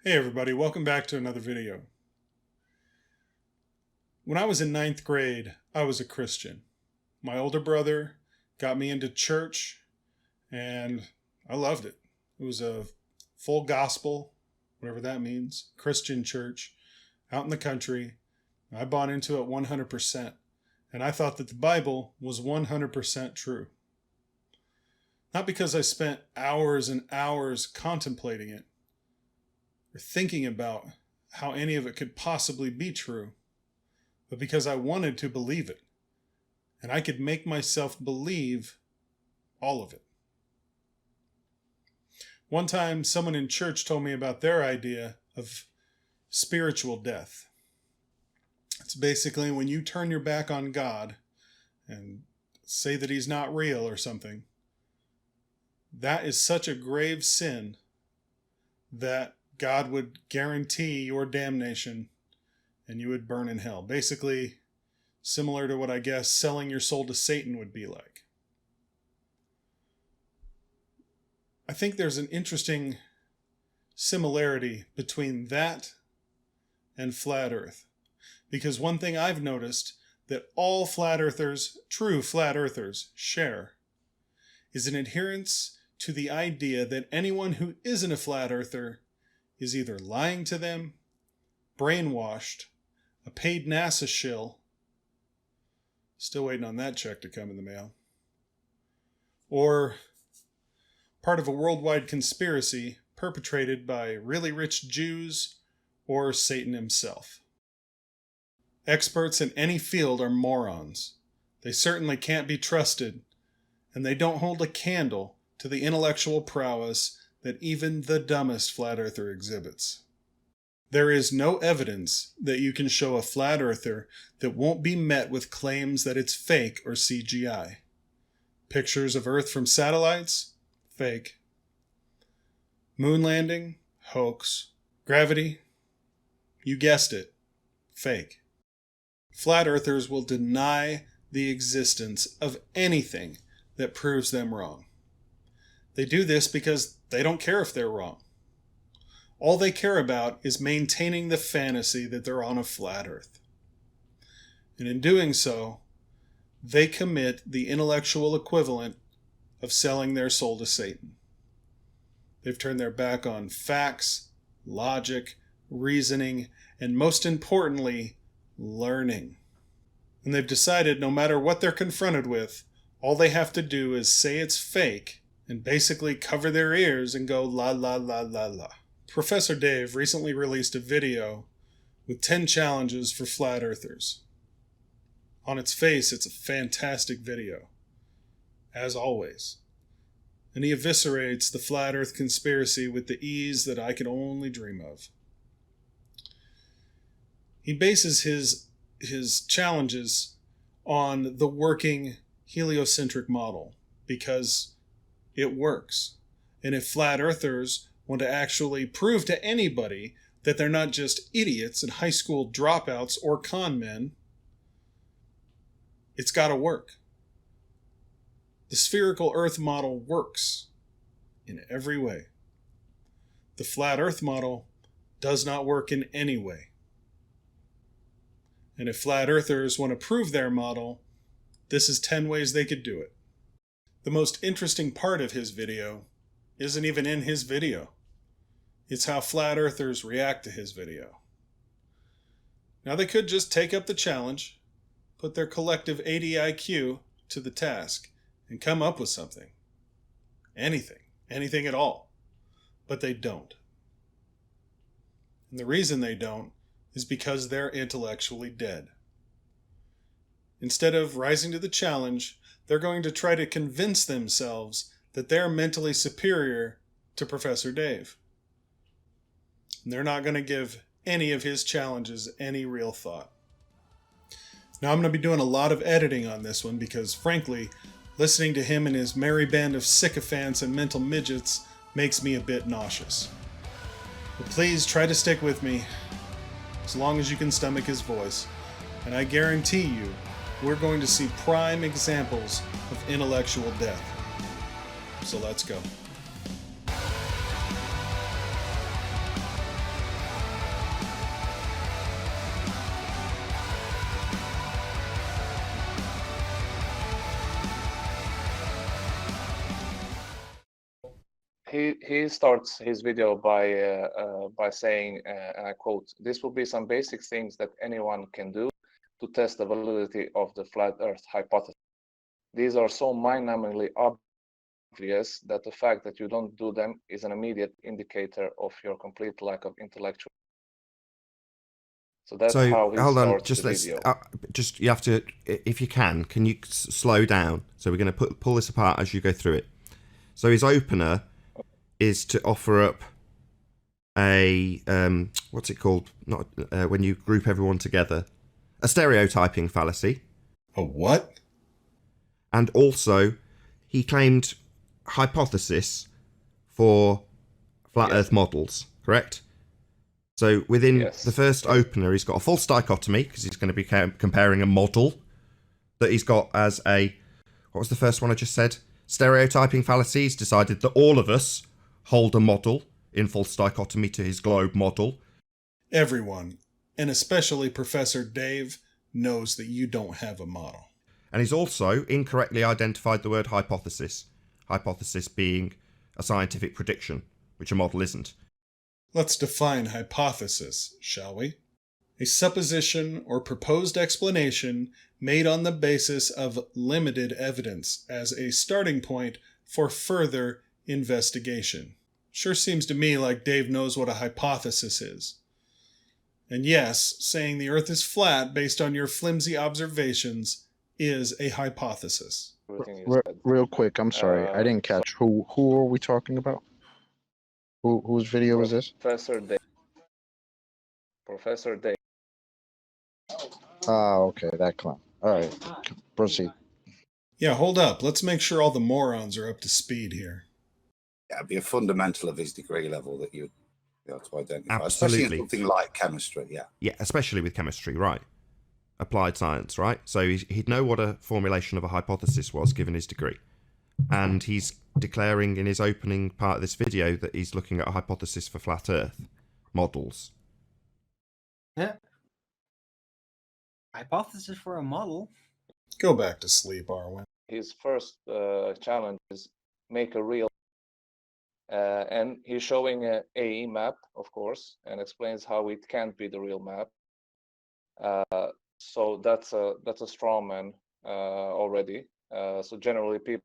Hey everybody, welcome back to another video. When I was in 9th grade, I was a Christian. My older brother got me into church and I loved it. It was a full gospel, whatever that means, Christian church out in the country. I bought into it 100% and I thought that the Bible was 100% true. Not because I spent hours and hours contemplating it, or thinking about how any of it could possibly be true, but because I wanted to believe it, and I could make myself believe all of it. One time, someone in church told me about their idea of spiritual death. It's basically when you turn your back on God and say that He's not real or something. That is such a grave sin that God would guarantee your damnation and you would burn in hell. Basically, similar to what I guess selling your soul to Satan would be like. I think there's an interesting similarity between that and flat earth. Because one thing I've noticed that all flat earthers, true flat earthers, share is an adherence to the idea that anyone who isn't a flat earther is either lying to them, brainwashed, a paid NASA shill, still waiting on that check to come in the mail, or part of a worldwide conspiracy perpetrated by really rich Jews or Satan himself. Experts in any field are morons. They certainly can't be trusted, and they don't hold a candle to the intellectual prowess that even the dumbest flat earther exhibits. There is no evidence that you can show a flat earther that won't be met with claims that it's fake or CGI. Pictures of Earth from satellites? Fake. Moon landing? Hoax. Gravity? You guessed it. Fake. Flat earthers will deny the existence of anything that proves them wrong. They do this because they don't care if they're wrong. All they care about is maintaining the fantasy that they're on a flat earth. And in doing so, they commit the intellectual equivalent of selling their soul to Satan. They've turned their back on facts, logic, reasoning, and most importantly, learning. And they've decided no matter what they're confronted with, all they have to do is say it's fake and basically cover their ears and go la la la la la. Professor Dave recently released a video with 10 challenges for flat earthers. On its face, it's a fantastic video, as always. And he eviscerates the flat earth conspiracy with the ease that I could only dream of. He bases his challenges on the working heliocentric model because it works. And if flat earthers want to actually prove to anybody that they're not just idiots and high school dropouts or con men, it's got to work. The spherical Earth model works in every way. The flat Earth model does not work in any way. And if flat earthers want to prove their model, this is 10 ways they could do it. The most interesting part of his video isn't even in his video. It's how flat earthers react to his video. Now they could just take up the challenge, put their collective ADIQ to the task, and come up with something. Anything at all. But they don't. And the reason they don't is because they're intellectually dead. Instead of rising to the challenge, they're going to try to convince themselves that they're mentally superior to Professor Dave. And they're not going to give any of his challenges any real thought. Now I'm going to be doing a lot of editing on this one because, frankly, listening to him and his merry band of sycophants and mental midgets makes me a bit nauseous. But please try to stick with me as long as you can stomach his voice, and I guarantee you we're going to see prime examples of intellectual death. So let's go. he starts his video by saying, and I quote, "This will be some basic things that anyone can do to test the validity of the flat Earth hypothesis. These are so mind-numbingly obvious that the fact that you don't do them is an immediate indicator of your complete lack of intellectual." So that's how he starts the video. Just you have to, if you can you slow down? So we're going to pull this apart as you go through it. So his opener is to offer up a what's it called? Not when you group everyone together, a stereotyping fallacy. A what? And also, he claimed hypothesis for flat Earth models. Correct. So within the first opener, he's got a false dichotomy because he's going to be comparing a model that he's got as a, what was the first one I just said? Stereotyping fallacy. He's decided that all of us hold a model in false dichotomy to his globe model. Everyone, and especially Professor Dave, knows that you don't have a model. And he's also incorrectly identified the word hypothesis. Hypothesis being a scientific prediction, which a model isn't. Let's define hypothesis, shall we? A supposition or proposed explanation made on the basis of limited evidence as a starting point for further investigation. Sure seems to me like Dave knows what a hypothesis is. And yes, saying the Earth is flat based on your flimsy observations is a hypothesis. Real quick, I'm sorry, I didn't catch. Who are we talking about? Whose video is this? Professor Dave. Professor Dave. Okay, that clown. All right, proceed. Yeah, hold up. Let's make sure all the morons are up to speed here. Yeah, it'd be a fundamental of his degree level that you'd be able to identify. Absolutely. Especially in something like chemistry, yeah. Yeah, especially with chemistry, right. Applied science, right? So he'd know what a formulation of a hypothesis was given his degree. And he's declaring in his opening part of this video that he's looking at a hypothesis for flat Earth models. Yeah. Hypothesis for a model? Go back to sleep, Arwen. His first challenge is make a real, and he's showing a AE map, of course, and explains how it can't be the real map. So that's a straw man already. So generally, people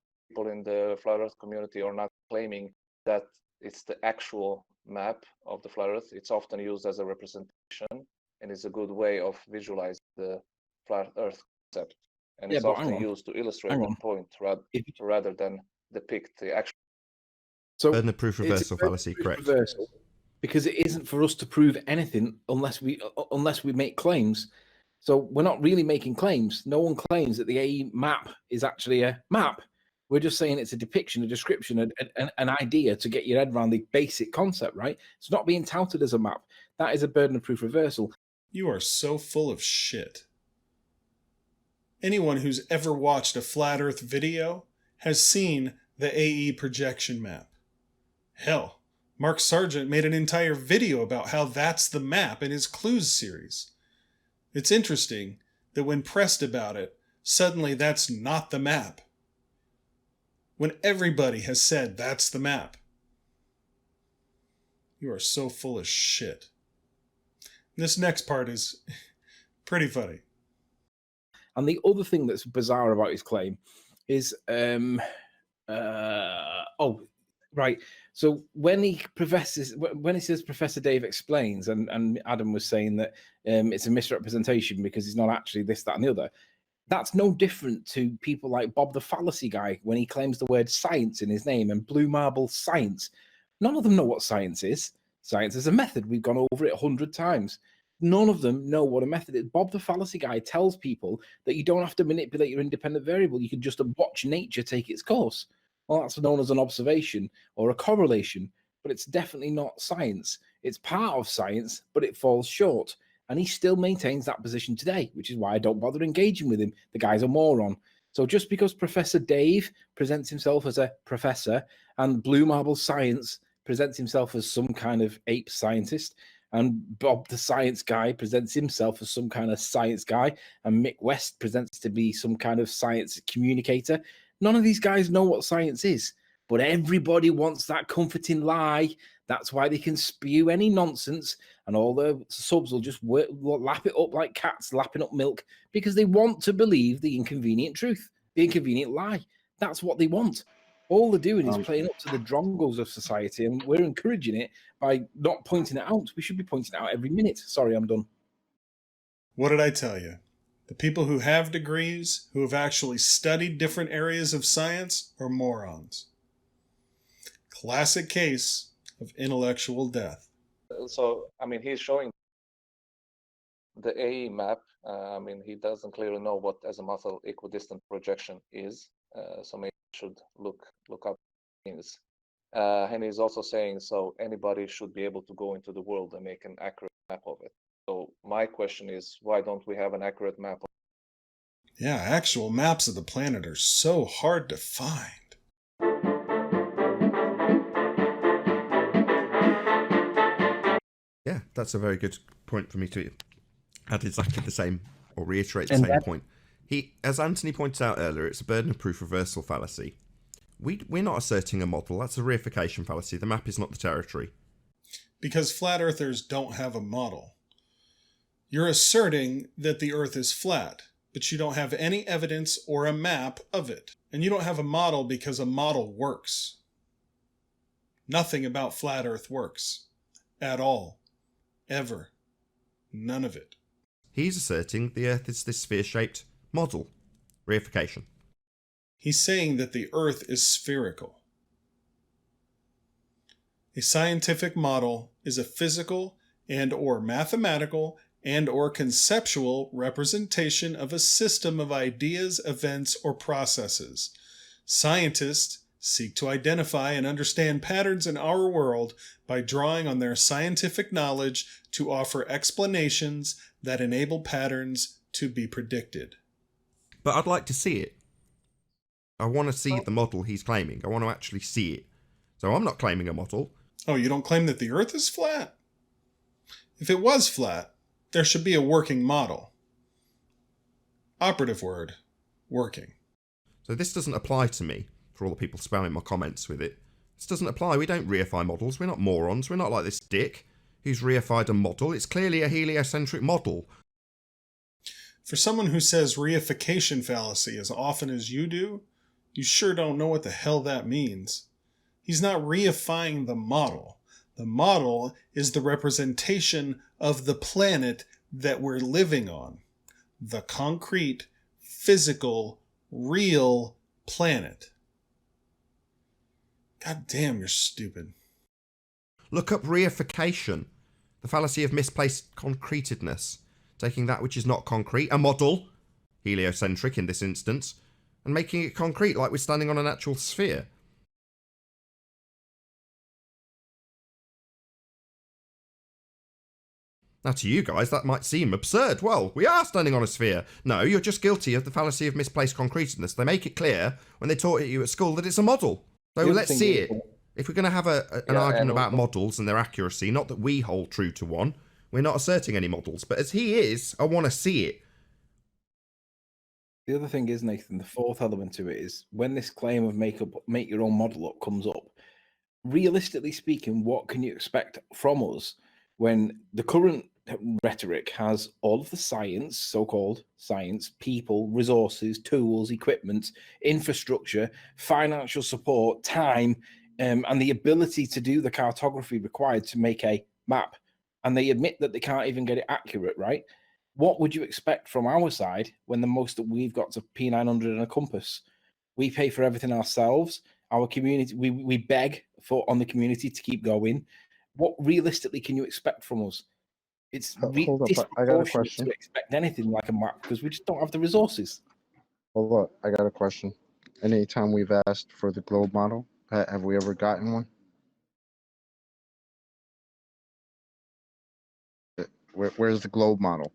in the flat Earth community are not claiming that it's the actual map of the flat Earth. It's often used as a representation, and it's a good way of visualizing the flat Earth concept. And it's often used to illustrate the point rather than depict the actual. So burden of proof reversal fallacy, correct? Because it isn't for us to prove anything unless we make claims. So we're not really making claims. No one claims that the AE map is actually a map. We're just saying it's a depiction, a description, an idea to get your head around the basic concept, right? It's not being touted as a map. That is a burden of proof reversal. You are so full of shit. Anyone who's ever watched a flat Earth video has seen the AE projection map. Hell, Mark Sargent made an entire video about how that's the map in his Clues series. It's interesting that when pressed about it, suddenly that's not the map. When everybody has said that's the map. You are so full of shit. This next part is pretty funny. And the other thing that's bizarre about his claim is, right. So when he says Professor Dave explains, and Adam was saying that it's a misrepresentation because he's not actually this, that, and the other. That's no different to people like Bob the Fallacy Guy when he claims the word science in his name and Blue Marble Science. None of them know what science is. Science is a method. We've gone over it 100 times. None of them know what a method is. Bob the Fallacy Guy tells people that you don't have to manipulate your independent variable. You can just watch nature take its course. Well, that's known as an observation or a correlation, but it's definitely not science. It's part of science, but it falls short. And he still maintains that position today, which is why I don't bother engaging with him. The guy's a moron. So just because Professor Dave presents himself as a professor and Blue Marble Science presents himself as some kind of ape scientist, and Bob the Science Guy presents himself as some kind of science guy, and Mick West presents to be some kind of science communicator, none of these guys know what science is. But everybody wants that comforting lie. That's why they can spew any nonsense, and all the subs will just lap it up like cats lapping up milk, because they want to believe the inconvenient truth, the inconvenient lie. That's what they want. All they're doing is playing up to the drongos of society, and we're encouraging it by not pointing it out. We should be pointing it out every minute. Sorry, I'm done. What did I tell you? The people who have degrees, who have actually studied different areas of science, are morons. Classic case of intellectual death. So, I mean, he's showing the AE map. I mean, he doesn't clearly know what azimuthal equidistant projection is. So maybe I should look up what it means. And he's also saying, so anybody should be able to go into the world and make an accurate map of it. So my question is, why don't we have an accurate map? Yeah, actual maps of the planet are so hard to find. Yeah, that's a very good point for me to add exactly the same, or reiterate the same point. As Anthony pointed out earlier, it's a burden of proof reversal fallacy. We're not asserting a model. That's a reification fallacy. The map is not the territory. Because flat earthers don't have a model. You're asserting that the earth is flat, but you don't have any evidence or a map of it. And you don't have a model because a model works. Nothing about flat earth works. At all. Ever. None of it. He's asserting the earth is this sphere-shaped model. Reification. He's saying that the earth is spherical. A scientific model is a physical and or mathematical and or conceptual representation of a system of ideas, events, or processes. Scientists seek to identify and understand patterns in our world by drawing on their scientific knowledge to offer explanations that enable patterns to be predicted. But I'd like to see it. I want to see the model he's claiming. I want to actually see it. So I'm not claiming a model. Oh, you don't claim that the earth is flat? If it was flat, there should be a working model. Operative word, working. So this doesn't apply to me, for all the people spamming my comments with it. This doesn't apply. We don't reify models. We're not morons. We're not like this dick who's reified a model. It's clearly a heliocentric model. For someone who says reification fallacy as often as you do, you sure don't know what the hell that means. He's not reifying the model. The model is the representation of the planet that we're living on. The concrete, physical, real planet. God damn, you're stupid. Look up reification, the fallacy of misplaced concretedness, taking that which is not concrete, a model, heliocentric in this instance, and making it concrete like we're standing on an actual sphere. Now to you guys, that might seem absurd. Well, we are standing on a sphere. No, you're just guilty of the fallacy of misplaced concretedness. They make it clear when they taught you at school that it's a model. So let's see it. If we're going to have an argument about models and their accuracy, not that we hold true to one, we're not asserting any models. But as he is, I want to see it. The other thing is, Nathan, the fourth element to it is when this claim of make your own model up comes up, realistically speaking, what can you expect from us when the current rhetoric has all of the science, so-called science, people, resources, tools, equipment, infrastructure, financial support, time, and the ability to do the cartography required to make a map, and they admit that they can't even get it accurate, right? What would you expect from our side when the most that we've got is a P900 and a compass? We pay for everything ourselves. Our community, we beg on the community to keep going. What realistically can you expect from us? It's hold up, I got a question. To expect anything like a map because we just don't have the resources. Hold up, I got a question. Anytime we've asked for the globe model, have we ever gotten one? Where's the globe model?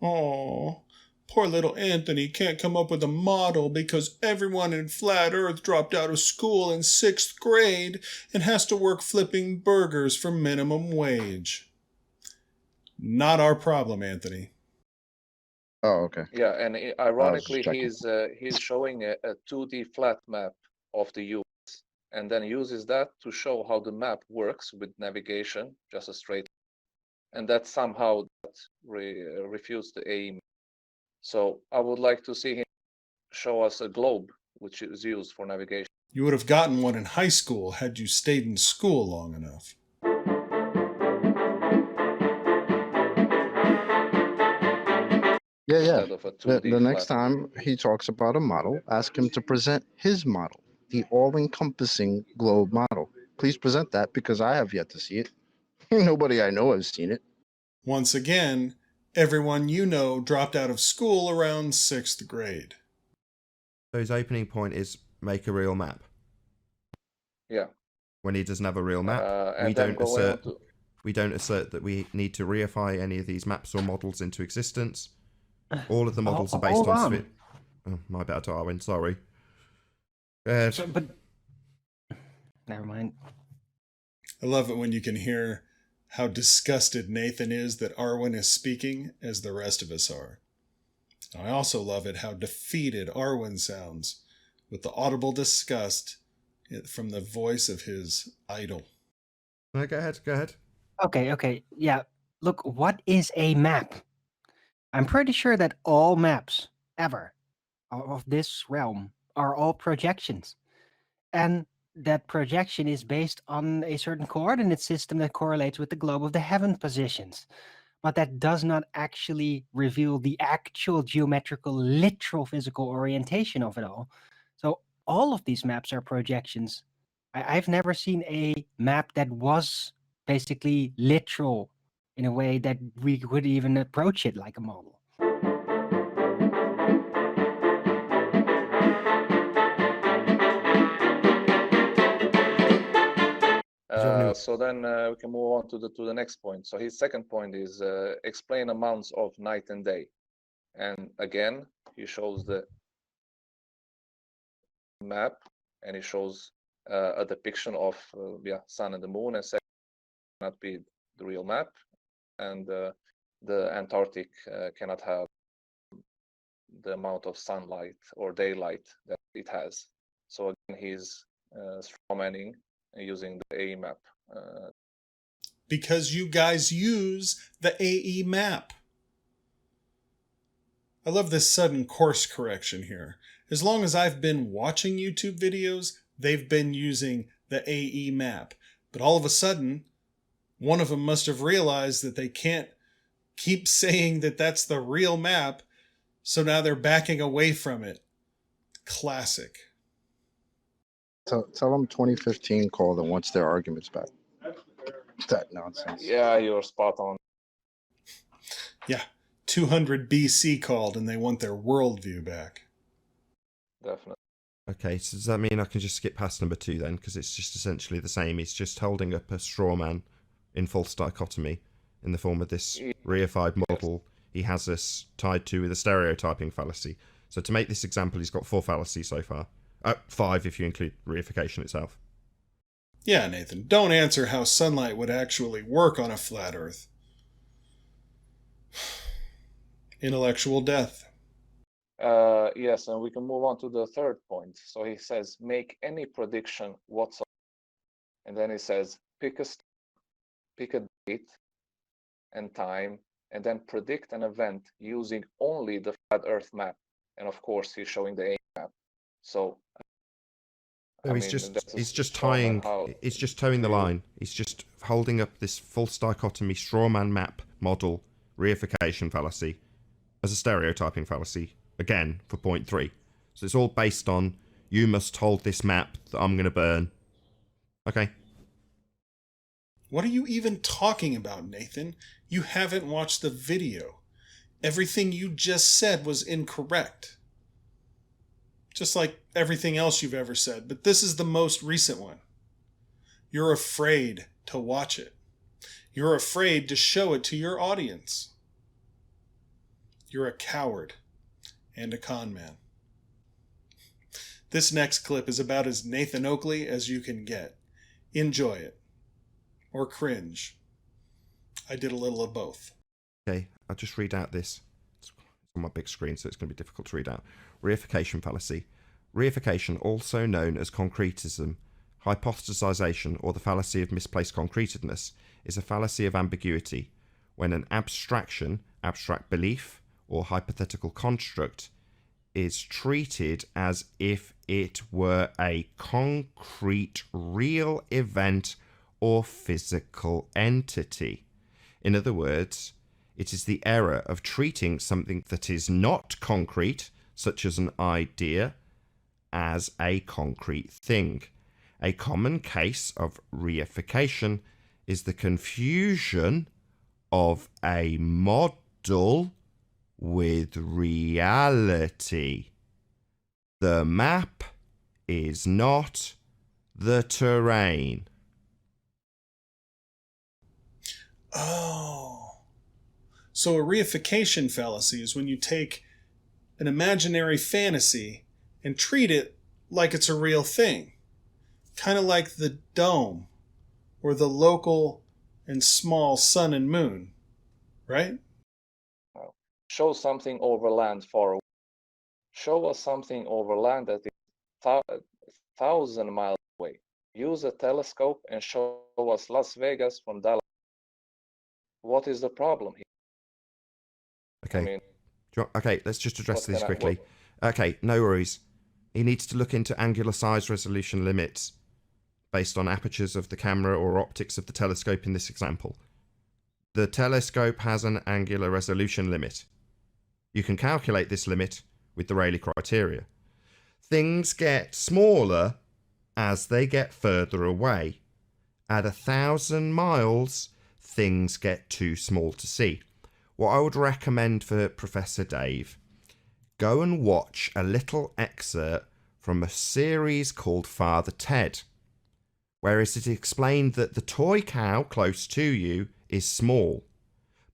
Oh, poor little Anthony can't come up with a model because everyone in Flat Earth dropped out of school in 6th grade and has to work flipping burgers for minimum wage. Not our problem, Anthony. Oh, okay. Yeah, and ironically, he's showing a 2D flat map of the US. and then uses that to show how the map works with navigation, just a straight, and that somehow refutes the AE. So I would like to see him show us a globe, which is used for navigation. You would have gotten one in high school had you stayed in school long enough. Yeah. Of a The next flat. time he talks about a model, ask him to present his model, the all-encompassing globe model. Please present that because I have yet to see it. Nobody I know has seen it. Once again, everyone you know dropped out of school around 6th grade. So his opening point is make a real map. Yeah. When he doesn't have a real map, we don't assert that we need to reify any of these maps or models into existence. All of the models are based on... Oh, my bad, Darwin. Sorry. But never mind. I love it when you can hear how disgusted Nathan is that Arwen is speaking as the rest of us are. I also love it how defeated Arwen sounds with the audible disgust from the voice of his idol. No, go ahead. Okay. Yeah. Look, what is a map? I'm pretty sure that all maps ever of this realm are all projections. And that projection is based on a certain coordinate system that correlates with the globe of the heaven positions. But that does not actually reveal the actual geometrical, literal physical orientation of it all. So all of these maps are projections. I've never seen a map that was basically literal in a way that we could even approach it like a model. So then we can move on to the next point. So his second point is explain amounts of night and day. And again, he shows the map and he shows a depiction of sun and the moon, and says cannot be the real map, and the Antarctic cannot have the amount of sunlight or daylight that it has. So again, he's strawmanning using the AE map. Because you guys use the AE map. I love this sudden course correction here. As long as I've been watching YouTube videos, they've been using the AE map. But all of a sudden, one of them must have realized that they can't keep saying that that's the real map, so now they're backing away from it. Classic. Tell them 2015 called and wants their arguments back. That nonsense. Yeah, you're spot on. Yeah, 200 BC called and they want their worldview back. Definitely. Okay, so does that mean I can just skip past number 2 then? Because it's just essentially the same. He's just holding up a straw man in false dichotomy in the form of this reified model he has us tied to with a stereotyping fallacy. So to make this example, he's got 4 fallacies so far. 5 if you include reification itself. Yeah, Nathan, don't answer how sunlight would actually work on a flat Earth. Intellectual death. Yes, and we can move on to the third point. So he says, make any prediction whatsoever. And then he says, pick a date and time, and then predict an event using only the flat Earth map. And of course, he's showing the A map. So he's just towing the line. He's just holding up this false dichotomy strawman map model reification fallacy as a stereotyping fallacy, again, for point 3. So it's all based on, you must hold this map that I'm going to burn. Okay. What are you even talking about, Nathan? You haven't watched the video. Everything you just said was incorrect. Just like everything else you've ever said, but this is the most recent one. You're afraid to watch it. You're afraid to show it to your audience. You're a coward and a con man. This next clip is about as Nathan Oakley as you can get. Enjoy it. Or cringe. I did a little of both. Okay, I'll just read out this. It's on my big screen, so it's going to be difficult to read out. Reification fallacy. Reification, also known as concretism, hypothesization, or the fallacy of misplaced concretedness, is a fallacy of ambiguity when an abstraction, abstract belief, or hypothetical construct is treated as if it were a concrete, real event or physical entity. In other words, it is the error of treating something that is not concrete, such as an idea, as a concrete thing. A common case of reification is the confusion of a model with reality. The map is not the terrain. Oh. So a reification fallacy is when you take an imaginary fantasy and treat it like it's a real thing. Kind of like the dome or the local and small sun and moon, right? Show something over land far away. Show us something over land that is 1,000 miles away. Use a telescope and show us Las Vegas from Dallas. What is the problem here? Okay. I mean, okay, let's just address this quickly. Okay, no worries. He needs to look into angular size resolution limits based on apertures of the camera or optics of the telescope in this example. The telescope has an angular resolution limit. You can calculate this limit with the Rayleigh criteria. Things get smaller as they get further away. At 1,000 miles, things get too small to see. What I would recommend for Professor Dave, go and watch a little excerpt from a series called Father Ted, whereas it explained that the toy cow close to you is small,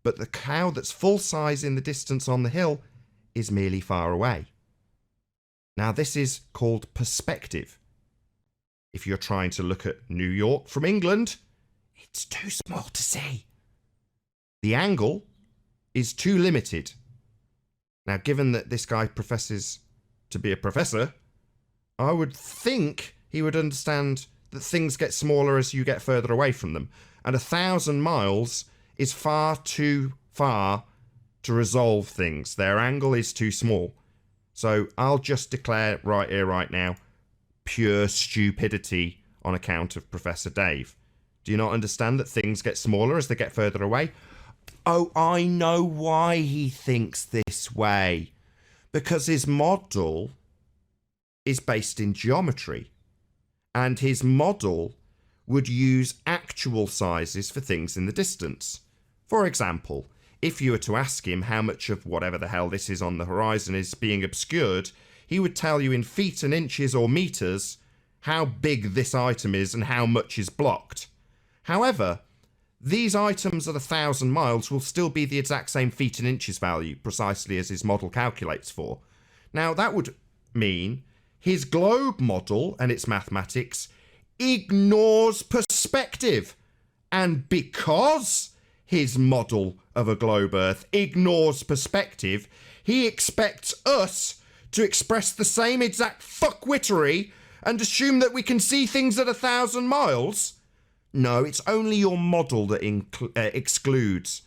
but the cow that's full size in the distance on the hill is merely far away. Now this is called perspective. If you're trying to look at New York from England, it's too small to see. The angle is too limited. Now, given that this guy professes to be a professor, I would think he would understand that things get smaller as you get further away from them. And 1,000 miles is far too far to resolve things. Their angle is too small. So I'll just declare right here, right now, pure stupidity on account of Professor Dave. Do you not understand that things get smaller as they get further away? Oh, I know why he thinks this way. Because his model is based in geometry. And his model would use actual sizes for things in the distance. For example, if you were to ask him how much of whatever the hell this is on the horizon is being obscured, he would tell you in feet and inches or meters how big this item is and how much is blocked. However, these items at 1,000 miles will still be the exact same feet and inches value, precisely as his model calculates for. Now, that would mean his globe model and its mathematics ignores perspective. And because his model of a globe Earth ignores perspective, he expects us to express the same exact fuckwittery and assume that we can see things at 1,000 miles. No, it's only your model that excludes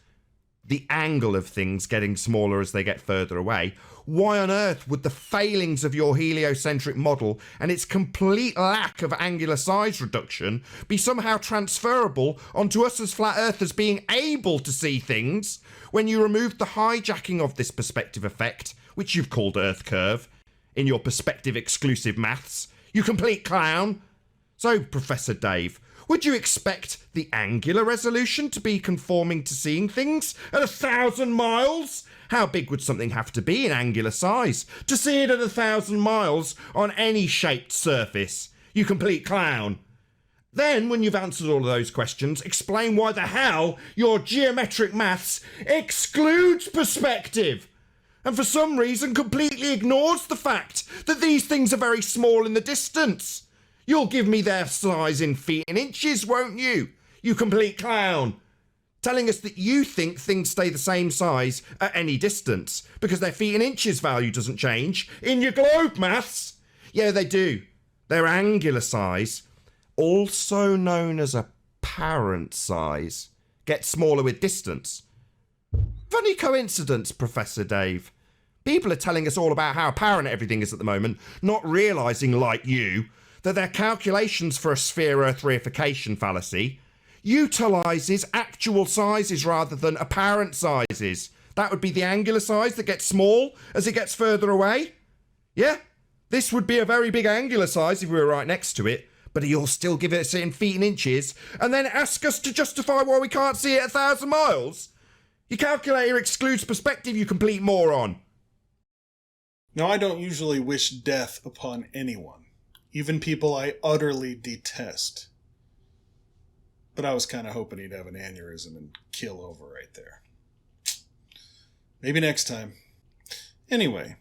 the angle of things getting smaller as they get further away. Why on earth would the failings of your heliocentric model and its complete lack of angular size reduction be somehow transferable onto us as flat earthers being able to see things when you removed the hijacking of this perspective effect, which you've called Earth curve, in your perspective exclusive maths? You complete clown. So, Professor Dave, would you expect the angular resolution to be conforming to seeing things at 1,000 miles? How big would something have to be in angular size to see it at 1,000 miles on any shaped surface? You complete clown. Then, when you've answered all of those questions, explain why the hell your geometric maths excludes perspective, and for some reason completely ignores the fact that these things are very small in the distance. You'll give me their size in feet and inches, won't you? You complete clown. Telling us that you think things stay the same size at any distance because their feet and inches value doesn't change in your globe maths. Yeah, they do. Their angular size also known as apparent size, gets smaller with distance. Funny coincidence, Professor Dave. People are telling us all about how apparent everything is at the moment, not realising, like you, that their calculations for a sphere-Earth reification fallacy utilises actual sizes rather than apparent sizes. That would be the angular size that gets small as it gets further away. Yeah? This would be a very big angular size if we were right next to it, but you'll still give it in feet and inches and then ask us to justify why we can't see it 1,000 miles? Your calculator excludes perspective, you complete moron. Now, I don't usually wish death upon anyone, even people I utterly detest. But I was kind of hoping he'd have an aneurysm and kill over right there. Maybe next time. Anyway,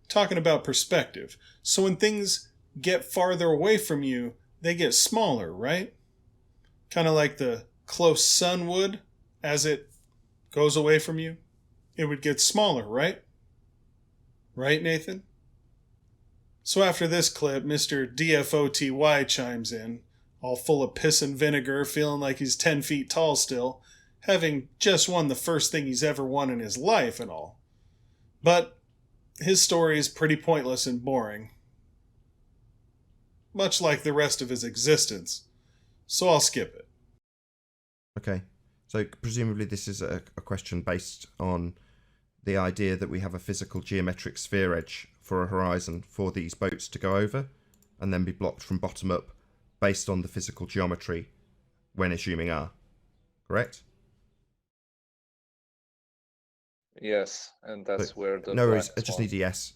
talking about perspective. So when things get farther away from you, they get smaller, right? Kind of like the close sun would as it goes away from you. It would get smaller, right? Right, Nathan? So after this clip, Mr. DFOTY chimes in, all full of piss and vinegar, feeling like he's 10 feet tall still, having just won the first thing he's ever won in his life and all. But his story is pretty pointless and boring, much like the rest of his existence, so I'll skip it. Okay, so presumably this is a question based on the idea that we have a physical geometric sphere edge for a horizon for these boats to go over and then be blocked from bottom up based on the physical geometry when assuming R. Correct? Yes, and that's where the... No worries, I just need a yes.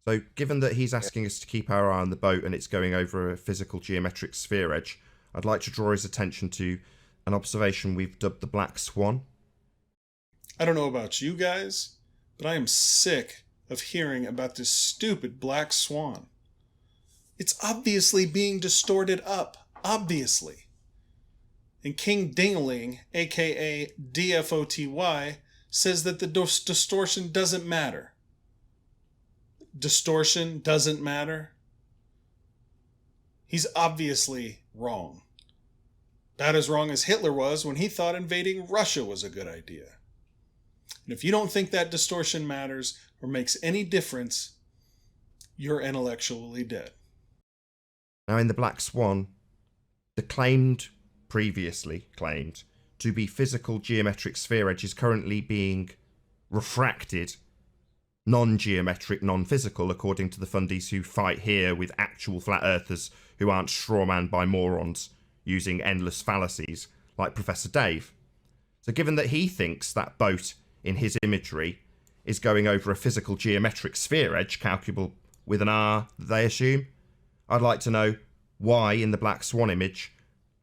So given that he's asking us to keep our eye on the boat and it's going over a physical geometric sphere edge, I'd like to draw his attention to an observation we've dubbed the black swan. I don't know about you guys, but I am sick of hearing about this stupid black swan. It's obviously being distorted up, obviously. And King Dingaling, aka DFOTY, says that the distortion doesn't matter. Distortion doesn't matter. He's obviously wrong. About as wrong as Hitler was when he thought invading Russia was a good idea. And if you don't think that distortion matters or makes any difference, you're intellectually dead. Now in the black swan, the previously claimed to be physical geometric sphere edge is currently being refracted non-geometric, non-physical, according to the fundies who fight here with actual flat earthers who aren't strawmanned by morons using endless fallacies like Professor Dave. So given that he thinks that boat in his imagery is going over a physical geometric sphere edge calculable with an R, they assume, I'd like to know why in the black swan image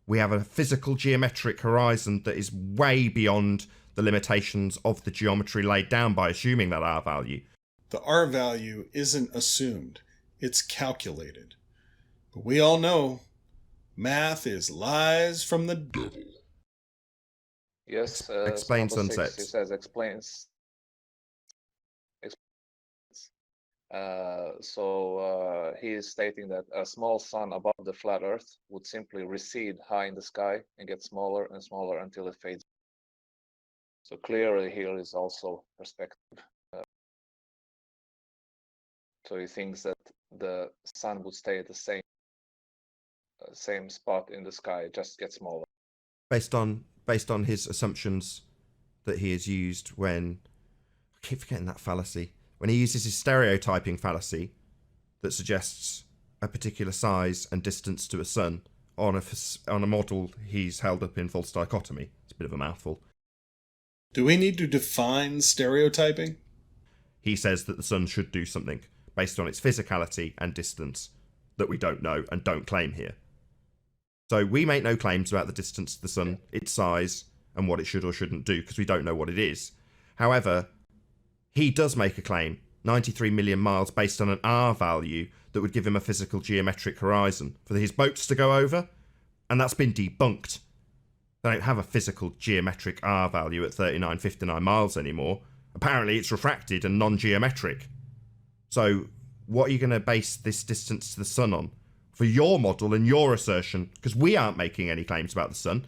we have a physical geometric horizon that is way beyond the limitations of the geometry laid down by assuming that R value. The R value isn't assumed, it's calculated. But we all know math is lies from the devil. Yes, explain sunsets. He says explains. He is stating that a small sun above the flat Earth would simply recede high in the sky and get smaller and smaller until it fades. So clearly here is also perspective. So he thinks that the sun would stay at the same spot in the sky, just get smaller. Based on his assumptions that he has used when... I keep forgetting that fallacy. When he uses his stereotyping fallacy that suggests a particular size and distance to a sun on a model he's held up in false dichotomy. It's a bit of a mouthful. Do we need to define stereotyping? He says that the sun should do something based on its physicality and distance that we don't know and don't claim here. So we make no claims about the distance to the sun, its size, and what it should or shouldn't do because we don't know what it is. However, he does make a claim, 93 million miles based on an R value that would give him a physical geometric horizon for his boats to go over, and that's been debunked. They don't have a physical geometric R value at 3959 miles anymore. Apparently it's refracted and non-geometric. So what are you going to base this distance to the sun on for your model and your assertion, because we aren't making any claims about the sun.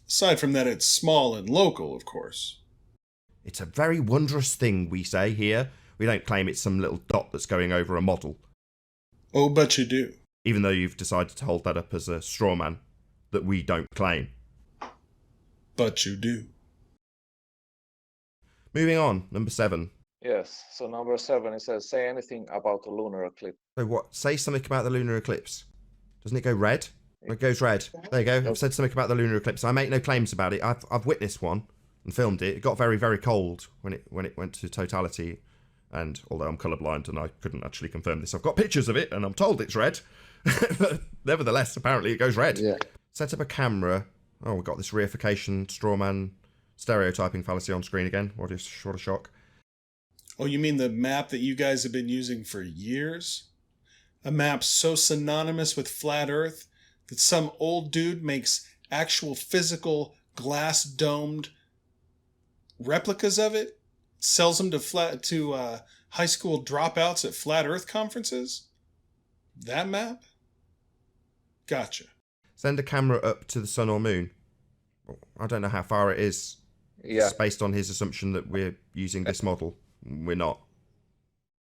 Aside from that, it's small and local, of course. It's a very wondrous thing we say here. We don't claim it's some little dot that's going over a model. Oh, but you do. Even though you've decided to hold that up as a straw man that we don't claim. But you do. Moving on, number 7. Yes, so number 7, it says, say anything about a lunar eclipse. So what? Say something about the lunar eclipse. Doesn't it go red? It goes red. There you go. I've said something about the lunar eclipse. I make no claims about it. I've witnessed one and filmed it. It got very, very cold when it went to totality. And although I'm colourblind and I couldn't actually confirm this, I've got pictures of it and I'm told it's red. But nevertheless, apparently it goes red. Yeah. Set up a camera. Oh, we've got this reification, strawman, stereotyping fallacy on screen again. What a shock. Oh, you mean the map that you guys have been using for years? A map so synonymous with flat Earth that some old dude makes actual physical glass-domed replicas of it, sells them to high school dropouts at flat Earth conferences? That map? Gotcha. Send a camera up to the sun or moon. I don't know how far it is. Yeah. It's based on his assumption that we're using this model. We're not.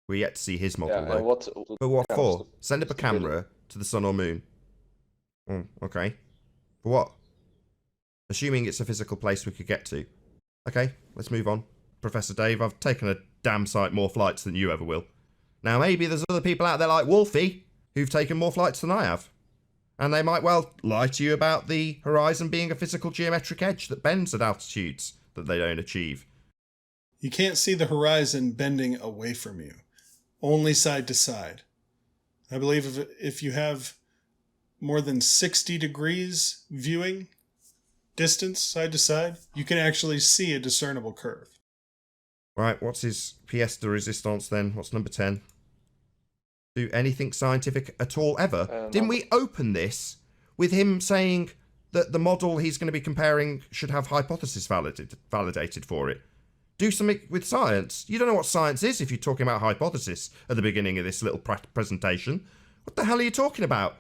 We're yet to see his model, though. But what for? Send up a camera to the sun or moon. Okay. For what? Assuming it's a physical place we could get to. Okay, let's move on. Professor Dave, I've taken a damn sight more flights than you ever will. Now, maybe there's other people out there like Wolfie who've taken more flights than I have. And they might well lie to you about the horizon being a physical geometric edge that bends at altitudes that they don't achieve. You can't see the horizon bending away from you, only side to side. I believe if you have more than 60 degrees viewing distance side to side, you can actually see a discernible curve. Right, what's his pièce de résistance then? What's number 10? Do anything scientific at all ever? Didn't we open this with him saying that the model he's going to be comparing should have hypothesis validated for it? Do something with science. You don't know what science is if you're talking about hypothesis at the beginning of this little presentation. What the hell are you talking about?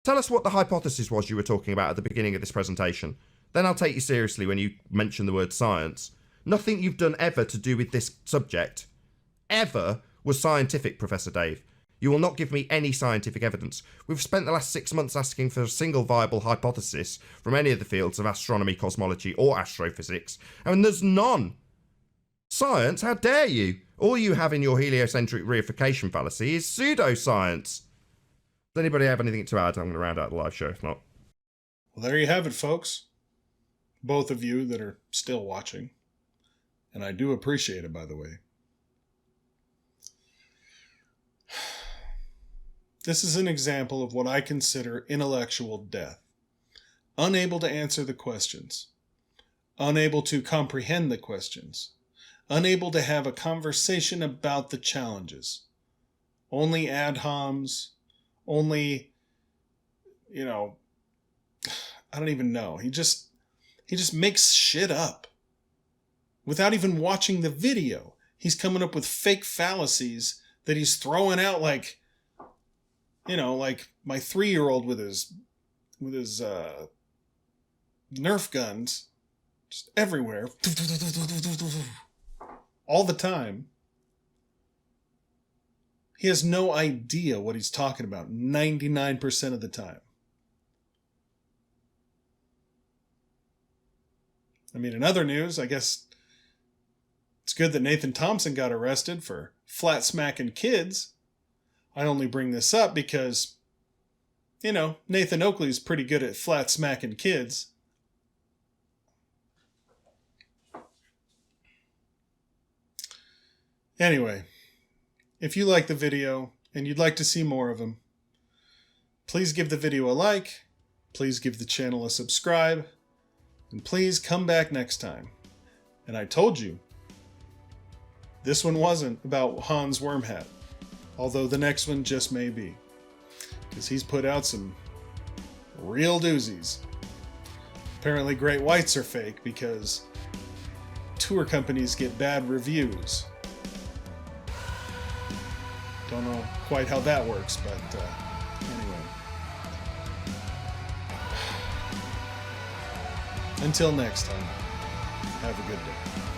Tell us what the hypothesis was you were talking about at the beginning of this presentation. Then I'll take you seriously when you mention the word science. Nothing you've done ever to do with this subject, ever, was scientific, Professor Dave. You will not give me any scientific evidence. We've spent the last 6 months asking for a single viable hypothesis from any of the fields of astronomy, cosmology, or astrophysics, and there's none. Science? How dare you? All you have in your heliocentric reification fallacy is pseudoscience. Does anybody have anything to add? I'm going to round out the live show, if not. Well, there you have it, folks. Both of you that are still watching. And I do appreciate it, by the way. This is an example of what I consider intellectual death. Unable to answer the questions. Unable to comprehend the questions. Unable to have a conversation about the challenges. Only ad homs. Only, I don't even know. He just makes shit up. Without even watching the video. He's coming up with fake fallacies that he's throwing out like my 3-year-old with his Nerf guns, just everywhere, all the time. He has no idea what he's talking about 99% of the time. I mean, in other news, I guess it's good that Nathan Thompson got arrested for flat smacking kids. I only bring this up because, Nathan Oakley's pretty good at flat smacking kids. Anyway, if you like the video and you'd like to see more of them, please give the video a like, please give the channel a subscribe, and please come back next time. And I told you, this one wasn't about Hans Wormhat. Although the next one just may be. Because he's put out some real doozies. Apparently Great Whites are fake because tour companies get bad reviews. Don't know quite how that works, but Until next time, have a good day.